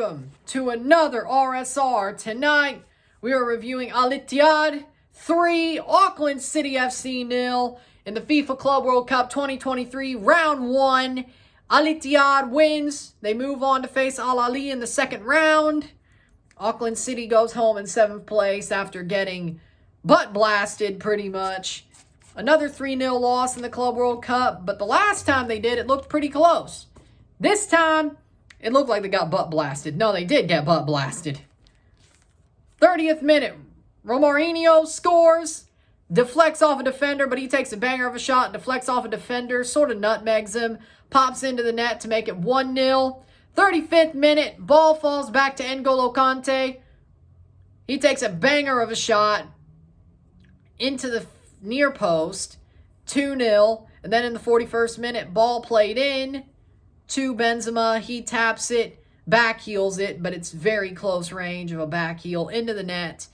welcome to another RSR. Tonight, we are reviewing Al-Ittihad 3, Auckland City FC 0 in the FIFA Club World Cup 2023, Round 1. Al-Ittihad wins. They move on to face Al-Ali in the second round. Auckland City goes home in 7th place after getting butt blasted pretty much. Another 3-0 loss in the Club World Cup, but the last time they did, it looked pretty close. This time, it looked like they got butt blasted. No, they did get butt blasted. 30th minute, Romarinho scores, deflects off a defender, but he takes a banger of a shot, deflects off a defender, sort of nutmegs him, pops into the net to make it 1-0. 35th minute, ball falls back to N'Golo Kante. He takes a banger of a shot into the near post, 2-0. And then in the 41st minute, ball played in to Benzema. He taps it, back heels it, but it's very close range of a back heel into the net.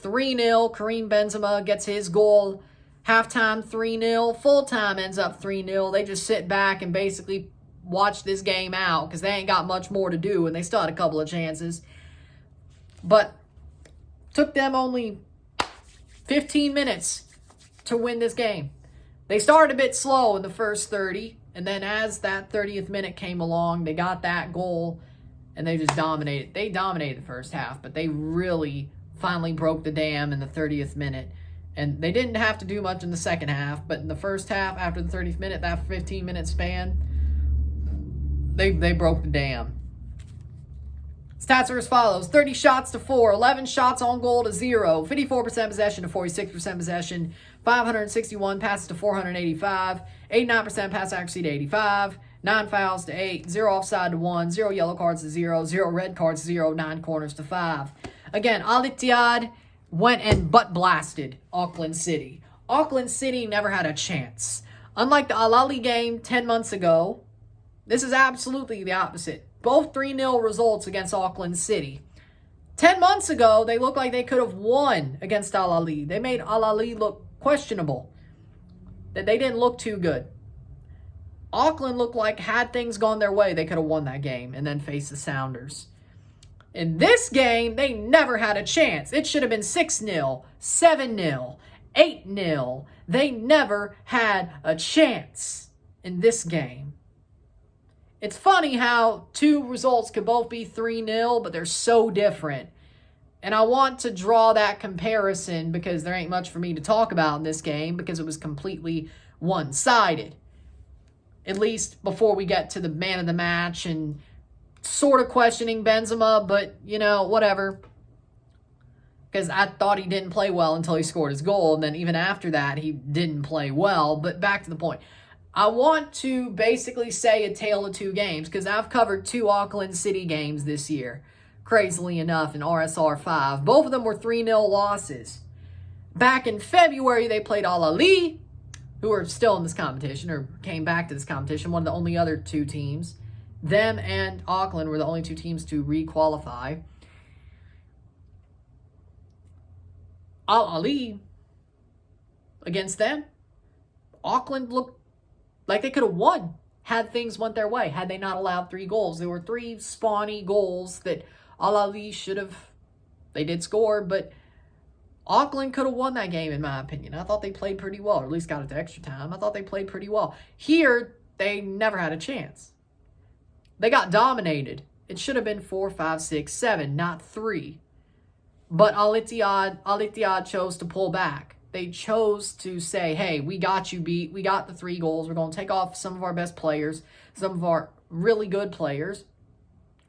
3-0. Karim Benzema gets his goal. Halftime 3-0. Full time ends up 3-0. They just sit back and basically watch this game out because they ain't got much more to do, and they still had a couple of chances. But took them only 15 minutes to win this game. They started a bit slow in the first 30, and then as that 30th minute came along, they got that goal, and they just dominated. They dominated the first half, but they really finally broke the dam in the 30th minute. And they didn't have to do much in the second half, but in the first half, after the 30th minute, that 15-minute span, they broke the dam. Stats are as follows: 30 shots to 4, 11 shots on goal to 0, 54% possession to 46% possession, 561 passes to 485, 89% pass accuracy to 85, 9 fouls to 8, 0 offside to 1, 0 yellow cards to 0, 0 red cards to 0, 9 corners to 5. Again, Al-Ittihad went and butt blasted Auckland City. Auckland City never had a chance. Unlike the Al-Ali game 10 months ago, this is absolutely the opposite. Both 3-0 results against Auckland City. 10 months ago, they looked like they could have won against Al-Ali. They made Al-Ali look questionable. That they didn't look too good. Auckland looked like, had things gone their way, they could have won that game and then faced the Sounders. In this game, they never had a chance. It should have been 6-0, 7-0, 8-0. They never had a chance in this game. It's funny how two results could both be 3-0, but they're so different. And I want to draw that comparison because there ain't much for me to talk about in this game because it was completely one-sided. At least before we get to the man of the match and sort of questioning Benzema, but, you know, whatever. Because I thought he didn't play well until he scored his goal, and then even after that, he didn't play well. But back to the point. I want to basically say a tale of two games, because I've covered 2 Auckland City games this year, crazily enough, in RSR5. Both of them were 3-0 losses. Back in February, they played Al-Ali, who are still in this competition, or came back to this competition, one of the only other 2 teams. Them and Auckland were the only 2 teams to re-qualify. Al-Ali, against them, Auckland looked like they could have won had things went their way, had they not allowed 3 goals. There were 3 spawny goals that Al-Ali should have, they did score, but Auckland could have won that game, in my opinion. I thought they played pretty well, or at least got it to extra time. I thought they played pretty well. Here, they never had a chance. They got dominated. It should have been 4, 5, 6, 7, not 3. But Al-Ittihad chose to pull back. They chose to say, hey, we got you beat. We got the 3 goals. We're going to take off some of our best players, some of our really good players.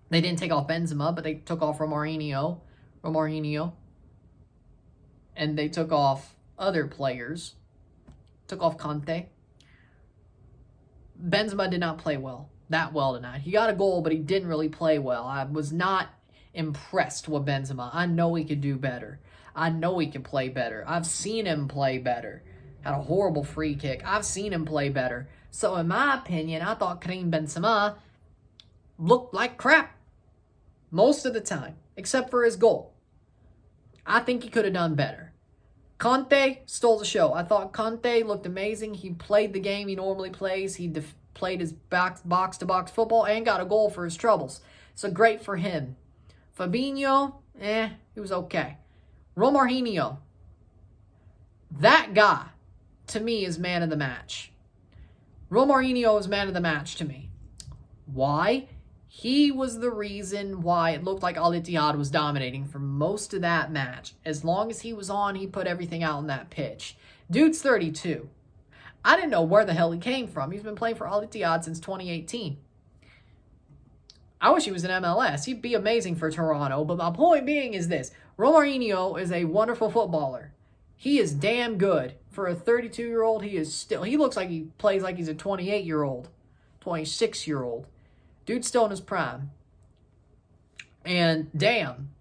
They didn't take off Benzema, but they took off Romarinho. And they took off other players. Took off Kante. Benzema did not play that well tonight. He got a goal, but he didn't really play well. I was not impressed with Benzema. I know he could do better. I know he can play better. I've seen him play better. Had a horrible free kick. I've seen him play better. So in my opinion, I thought Karim Benzema looked like crap most of the time, except for his goal. I think he could have done better. Kante stole the show. I thought Kante looked amazing. He played the game he normally plays. He played his box-to-box football and got a goal for his troubles. So great for him. Fabinho, he was okay. Romarinho, that guy, to me, is man of the match. Romarinho is man of the match to me. Why? He was the reason why it looked like Al-Ittihad was dominating for most of that match. As long as he was on, he put everything out on that pitch. Dude's 32. I didn't know where the hell he came from. He's been playing for Al-Ittihad since 2018. I wish he was in MLS. He'd be amazing for Toronto. But my point being is this. Romarinho is a wonderful footballer. He is damn good. For a 32-year-old, he looks like he plays like he's a 28-year-old, 26-year-old. Dude's still in his prime. And damn.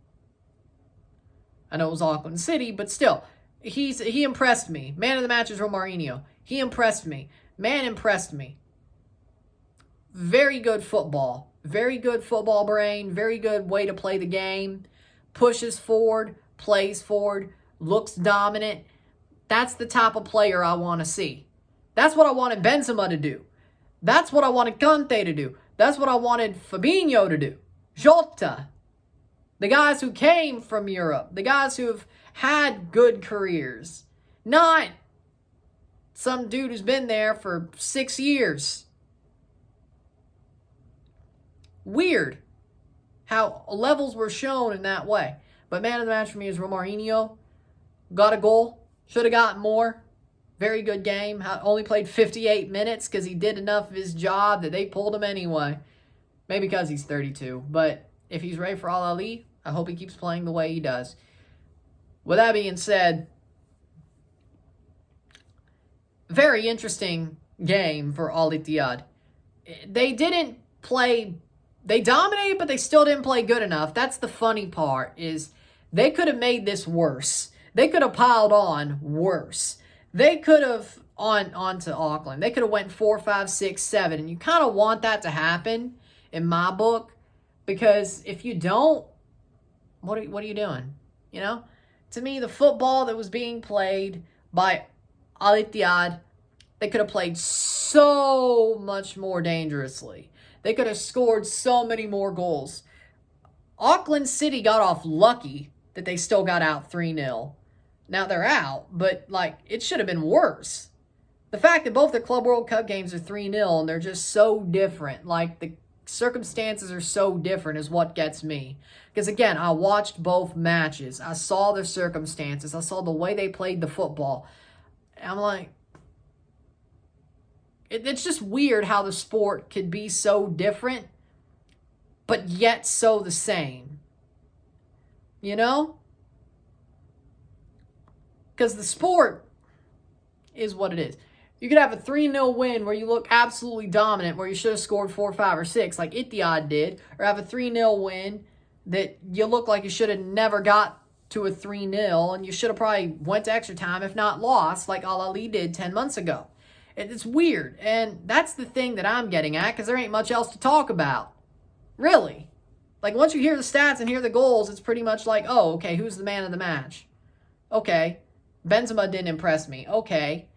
I know it was Auckland City, but still, he impressed me. Man of the match is Romarinho. He impressed me. Man impressed me. Very good football. Very good football brain. Very good way to play the game. Pushes forward, plays forward, looks dominant. That's the type of player I want to see. That's what I wanted Benzema to do. That's what I wanted Conte to do. That's what I wanted Fabinho to do. Jota. The guys who came from Europe. The guys who have had good careers. Not some dude who's been there for 6 years. Weird how levels were shown in that way. But man of the match for me is Romarinho. Got a goal. Should have gotten more. Very good game. Only played 58 minutes because he did enough of his job that they pulled him anyway. Maybe because he's 32. But if he's ready for Al-Ali, I hope he keeps playing the way he does. With that being said, very interesting game for Al-Ittihad. They didn't play... They dominated, but they still didn't play good enough. That's the funny part, is they could have made this worse. They could have piled on worse. They could have, on to Auckland, they could have went 4, 5, 6, 7. And you kind of want that to happen, in my book. Because if you don't, what are you doing? You know? To me, the football that was being played by Al-Ittihad, they could have played so much more dangerously. They could have scored so many more goals. Auckland City got off lucky that they still got out 3-0. Now they're out, but like it should have been worse. The fact that both their Club World Cup games are 3-0 and they're just so different, like the circumstances are so different is what gets me. Because again, I watched both matches. I saw their circumstances. I saw the way they played the football. And I'm like, it's just weird how the sport could be so different, but yet so the same. You know? Because the sport is what it is. You could have a 3-0 win where you look absolutely dominant, where you should have scored 4, 5, or 6, like Ittihad did, or have a 3-0 win that you look like you should have never got to a 3-0, and you should have probably went to extra time, if not lost, like Al-Ali did 10 months ago. It's weird, and that's the thing that I'm getting at, because there ain't much else to talk about. Really. Like, once you hear the stats and hear the goals, it's pretty much like, oh, okay, who's the man of the match? Okay, Benzema didn't impress me. Okay.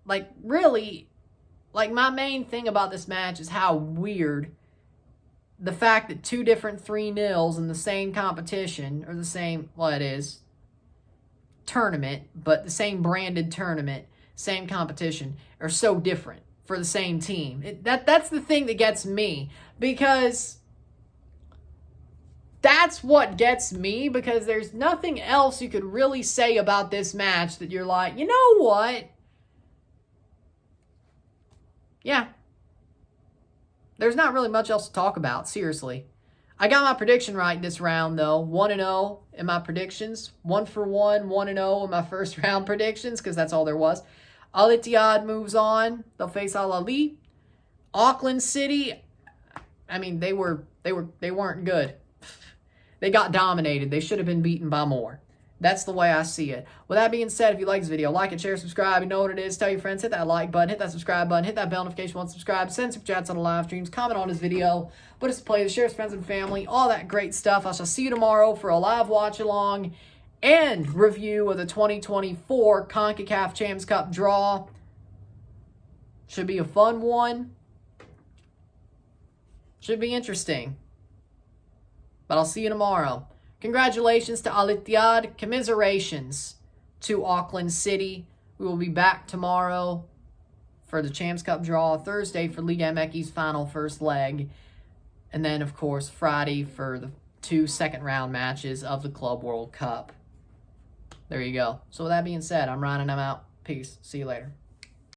Like, really, like, my main thing about this match is how weird the fact that 2 different 3-0s in the same competition, or the same, well, it is, tournament, but the same branded tournament, same competition, are so different for the same team. That's the thing that gets me, because that's what gets me, because there's nothing else you could really say about this match that you're like, you know what? Yeah. There's not really much else to talk about, seriously. I got my prediction right this round, though. 1-0 in my predictions. 1 for 1, 1-0 in my first round predictions, because that's all there was. Al-Ittihad moves on. They'll face Al-Ali. Auckland City, I mean, they weren't good. They got dominated. They should have been beaten by more. That's the way I see it. With that being said, if you like this video, like it, share, subscribe. You know what it is. Tell your friends. Hit that like button. Hit that subscribe button. Hit that bell notification once subscribed. Send super chats on the live streams. Comment on this video. Put us to play. Share with friends and family. All that great stuff. I shall see you tomorrow for a live watch along and review of the 2024 CONCACAF Champions Cup draw. Should be a fun one. Should be interesting. But I'll see you tomorrow. Congratulations to Al-Ittihad. Commiserations to Auckland City. We will be back tomorrow for the Champs Cup draw, Thursday for Liga MX's final first leg, and then, of course, Friday for the 2 second-round matches of the Club World Cup. There you go. So with that being said, I'm Ryan and I'm out. Peace. See you later.